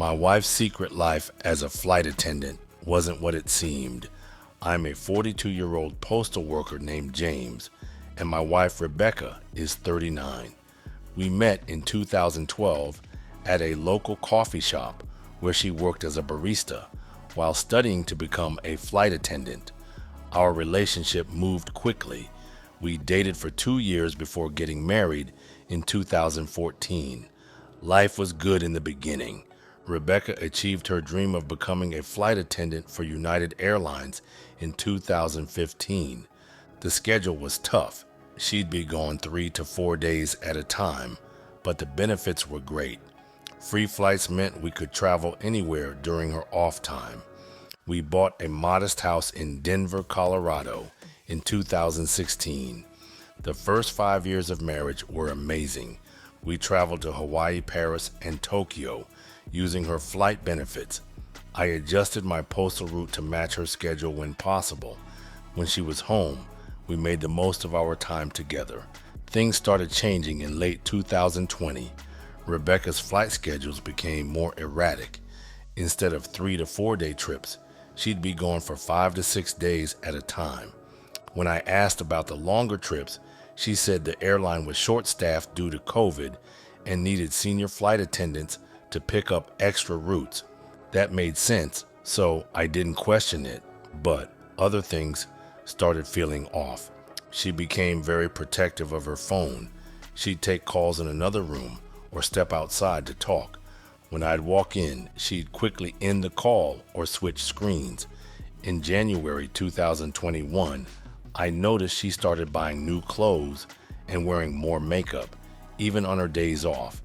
My wife's secret life as a flight attendant wasn't what it seemed. I'm a 42-year-old postal worker named James, and my wife Rebecca is 39. We met in 2012 at a local coffee shop where she worked as a barista while studying to become a flight attendant. Our relationship moved quickly. We dated for 2 years before getting married in 2014. Life was good in the beginning. Rebecca achieved her dream of becoming a flight attendant for United Airlines in 2015. The schedule was tough. She'd be gone 3 to 4 days at a time, but the benefits were great. Free flights meant we could travel anywhere during her off time. We bought a modest house in Denver, Colorado in 2016. The first 5 years of marriage were amazing. We traveled to Hawaii, Paris, and Tokyo using her flight benefits. I adjusted my postal route to match her schedule when possible. When she was home, we made the most of our time together. Things started changing in late 2020. Rebecca's flight schedules became more erratic. Instead of 3 to 4 day trips, she'd be gone for 5 to 6 days at a time. When I asked about the longer trips, she said the airline was short-staffed due to COVID and needed senior flight attendants to pick up extra routes. That made sense, so I didn't question it, but other things started feeling off. She became very protective of her phone. She'd take calls in another room or step outside to talk. When I'd walk in, she'd quickly end the call or switch screens. In January 2021, I noticed she started buying new clothes and wearing more makeup, even on her days off.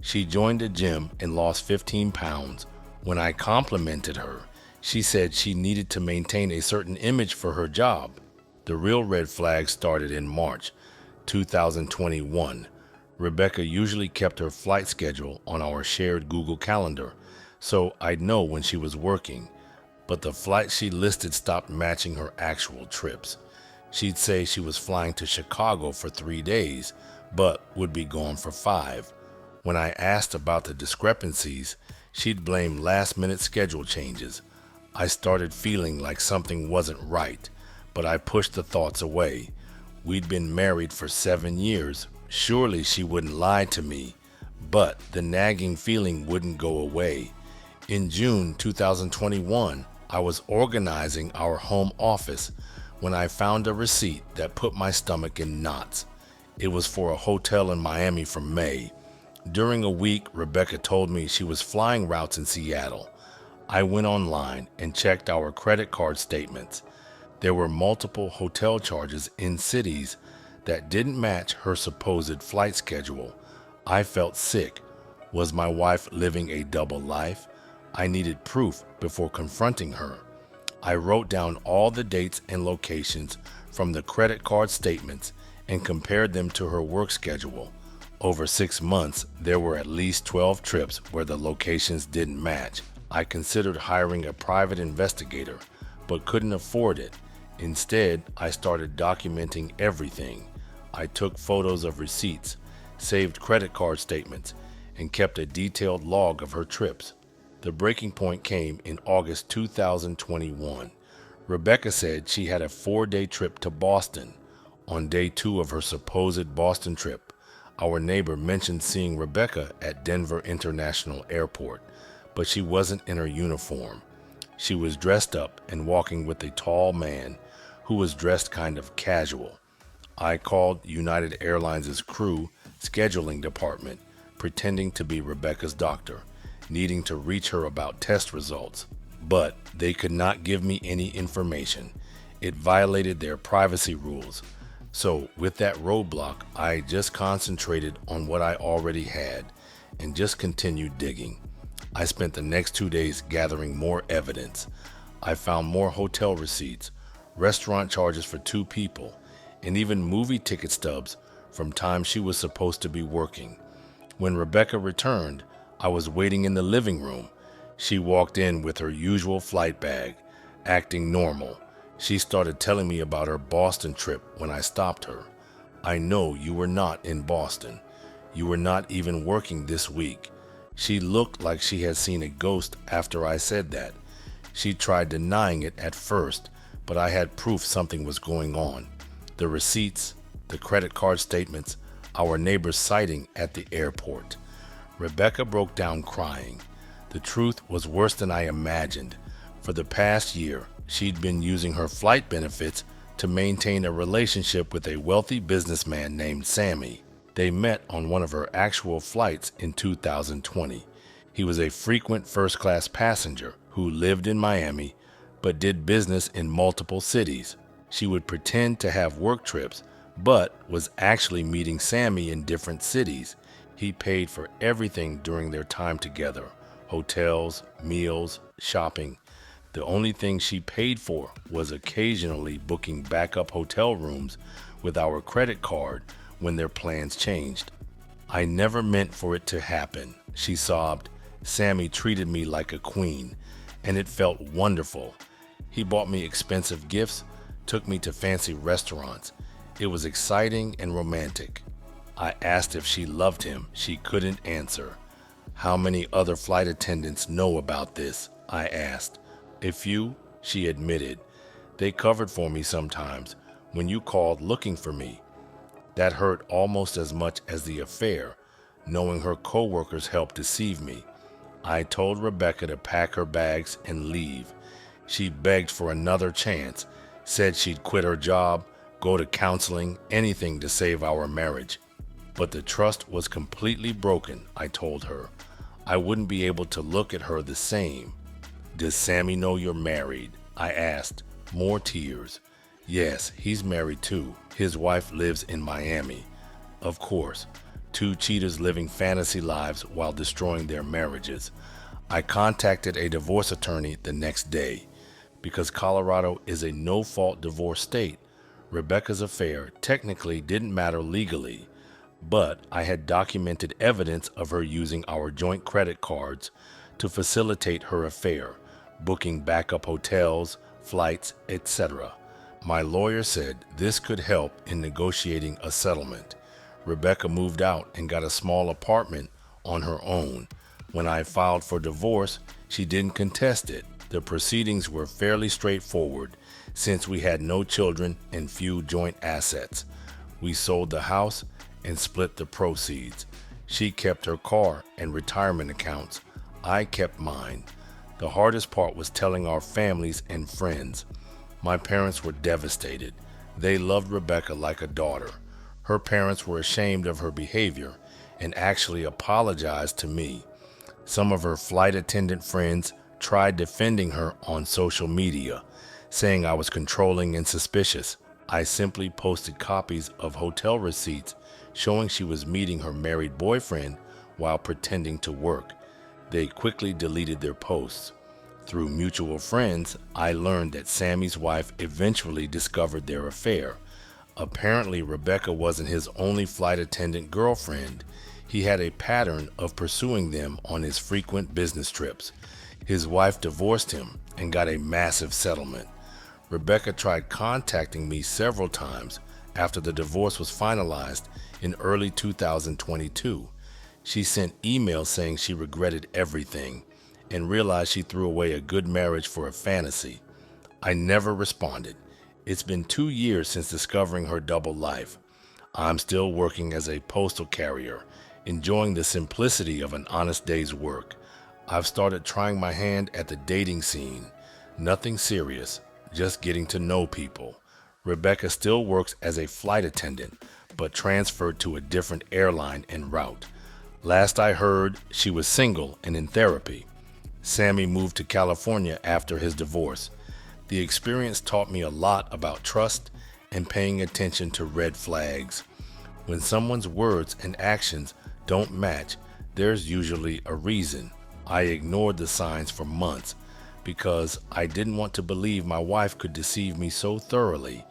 She joined the gym and lost 15 pounds. When I complimented her, she said she needed to maintain a certain image for her job. The real red flag started in March 2021. Rebecca usually kept her flight schedule on our shared Google Calendar, so I'd know when she was working, but the flights she listed stopped matching her actual trips. She'd say she was flying to Chicago for 3 days, but would be gone for 5. When I asked about the discrepancies, she'd blame last-minute schedule changes. I started feeling like something wasn't right, but I pushed the thoughts away. We'd been married for 7 years. Surely she wouldn't lie to me, but the nagging feeling wouldn't go away. In June 2021, I was organizing our home office when I found a receipt that put my stomach in knots. It was for a hotel in Miami for May. During a week, Rebecca told me she was flying routes in Seattle. I went online and checked our credit card statements. There were multiple hotel charges in cities that didn't match her supposed flight schedule. I felt sick. Was my wife living a double life? I needed proof before confronting her. I wrote down all the dates and locations from the credit card statements and compared them to her work schedule. Over 6 months, there were at least 12 trips where the locations didn't match. I considered hiring a private investigator, but couldn't afford it. Instead, I started documenting everything. I took photos of receipts, saved credit card statements, and kept a detailed log of her trips. The breaking point came in August 2021. Rebecca said she had a 4-day trip to Boston. On day 2 of her supposed Boston trip, our neighbor mentioned seeing Rebecca at Denver International Airport, but she wasn't in her uniform. She was dressed up and walking with a tall man who was dressed kind of casual. I called United Airlines' crew scheduling department, pretending to be Rebecca's doctor, needing to reach her about test results, but they could not give me any information. It violated their privacy rules. So with that roadblock, I just concentrated on what I already had and just continued digging. I spent the next 2 days gathering more evidence. I found more hotel receipts, restaurant charges for 2 people, and even movie ticket stubs from times she was supposed to be working. When Rebecca returned, I was waiting in the living room. She walked in with her usual flight bag, acting normal. She started telling me about her Boston trip when I stopped her. I know you were not in Boston. You were not even working this week. She looked like she had seen a ghost after I said that. She tried denying it at first, but I had proof something was going on. The receipts, the credit card statements, our neighbor's sighting at the airport. Rebecca broke down crying. The truth was worse than I imagined. For the past year, she'd been using her flight benefits to maintain a relationship with a wealthy businessman named Sammy. They met on one of her actual flights in 2020. He was a frequent first-class passenger who lived in Miami but did business in multiple cities. She would pretend to have work trips, but was actually meeting Sammy in different cities. He paid for everything during their time together: hotels, meals, shopping. The only thing she paid for was occasionally booking backup hotel rooms with our credit card when their plans changed. "I never meant for it to happen," she sobbed. "Sammy treated me like a queen, and it felt wonderful. He bought me expensive gifts, took me to fancy restaurants. It was exciting and romantic." I asked if she loved him. She couldn't answer. "How many other flight attendants know about this?" I asked. "A few," she admitted. "They covered for me sometimes when you called looking for me." That hurt almost as much as the affair, knowing her coworkers helped deceive me. I told Rebecca to pack her bags and leave. She begged for another chance, said she'd quit her job, go to counseling, anything to save our marriage. But the trust was completely broken, I told her. I wouldn't be able to look at her the same. "Does Sammy know you're married?" I asked. More tears. "Yes, he's married too. His wife lives in Miami." Of course, two cheaters living fantasy lives while destroying their marriages. I contacted a divorce attorney the next day. Because Colorado is a no-fault divorce state, Rebecca's affair technically didn't matter legally, but I had documented evidence of her using our joint credit cards to facilitate her affair, booking backup hotels, flights, etc. My lawyer said this could help in negotiating a settlement. Rebecca moved out and got a small apartment on her own. When I filed for divorce, she didn't contest it. The proceedings were fairly straightforward since we had no children and few joint assets. We sold the house and split the proceeds. She kept her car and retirement accounts. I kept mine. The hardest part was telling our families and friends. My parents were devastated. They loved Rebecca like a daughter. Her parents were ashamed of her behavior and actually apologized to me. Some of her flight attendant friends tried defending her on social media, saying I was controlling and suspicious. I simply posted copies of hotel receipts showing she was meeting her married boyfriend while pretending to work. They quickly deleted their posts. Through mutual friends, I learned that Sammy's wife eventually discovered their affair. Apparently, Rebecca wasn't his only flight attendant girlfriend. He had a pattern of pursuing them on his frequent business trips. His wife divorced him and got a massive settlement. Rebecca tried contacting me several times after the divorce was finalized in early 2022. She sent emails saying she regretted everything and realized she threw away a good marriage for a fantasy. I never responded. It's been 2 years since discovering her double life. I'm still working as a postal carrier, enjoying the simplicity of an honest day's work. I've started trying my hand at the dating scene. Nothing serious, just getting to know people. Rebecca still works as a flight attendant, but transferred to a different airline en route. Last I heard, she was single and in therapy. Sammy moved to California after his divorce. The experience taught me a lot about trust and paying attention to red flags. When someone's words and actions don't match, there's usually a reason. I ignored the signs for months because I didn't want to believe my wife could deceive me so thoroughly.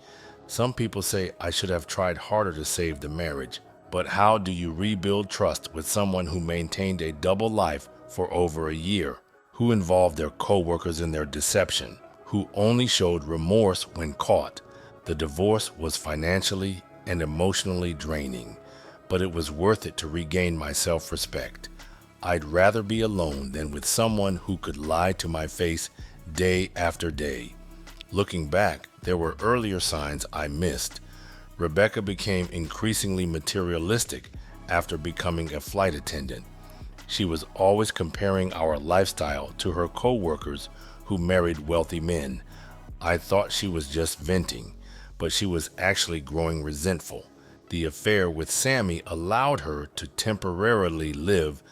Some people say I should have tried harder to save the marriage, but how do you rebuild trust with someone who maintained a double life for over a year, who involved their coworkers in their deception, who only showed remorse when caught? The divorce was financially and emotionally draining, but it was worth it to regain my self-respect. I'd rather be alone than with someone who could lie to my face day after day. Looking back, there were earlier signs I missed. Rebecca became increasingly materialistic after becoming a flight attendant. She was always comparing our lifestyle to her co-workers who married wealthy men. I thought she was just venting, but she was actually growing resentful. The affair with Sammy allowed her to temporarily live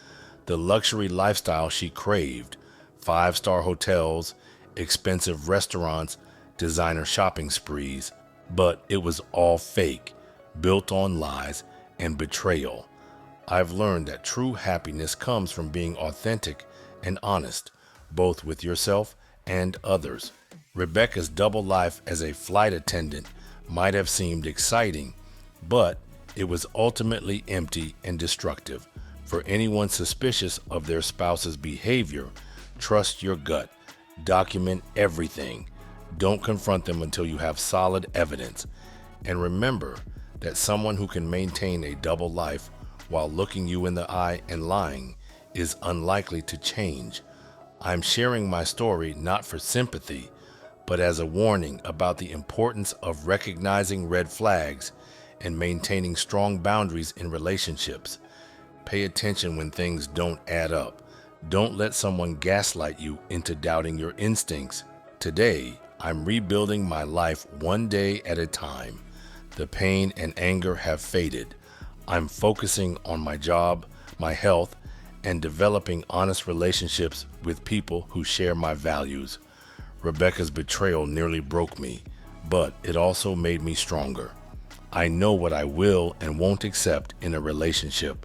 the luxury lifestyle she craved: five-star hotels, expensive restaurants, designer shopping sprees. But it was all fake, built on lies and betrayal. I've learned that true happiness comes from being authentic and honest, both with yourself and others. Rebecca's double life as a flight attendant might have seemed exciting, but it was ultimately empty and destructive. For anyone suspicious of their spouse's behavior, trust your gut. Document everything. Don't confront them until you have solid evidence. And remember that someone who can maintain a double life while looking you in the eye and lying is unlikely to change. I'm sharing my story not for sympathy, but as a warning about the importance of recognizing red flags and maintaining strong boundaries in relationships. Pay attention when things don't add up. Don't let someone gaslight you into doubting your instincts. Today, I'm rebuilding my life one day at a time. The pain and anger have faded. I'm focusing on my job, my health, and developing honest relationships with people who share my values. Rebecca's betrayal nearly broke me, but it also made me stronger. I know what I will and won't accept in a relationship.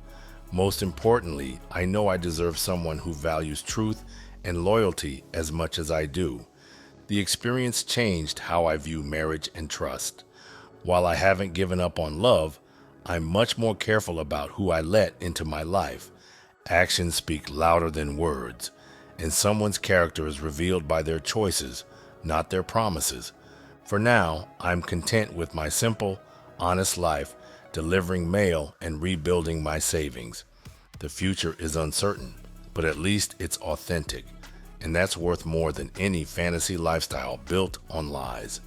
Most importantly, I know I deserve someone who values truth and loyalty as much as I do. The experience changed how I view marriage and trust. While I haven't given up on love, I'm much more careful about who I let into my life. Actions speak louder than words, and someone's character is revealed by their choices, not their promises. For now, I'm content with my simple, honest life, delivering mail and rebuilding my savings. The future is uncertain, but at least it's authentic, and that's worth more than any fantasy lifestyle built on lies.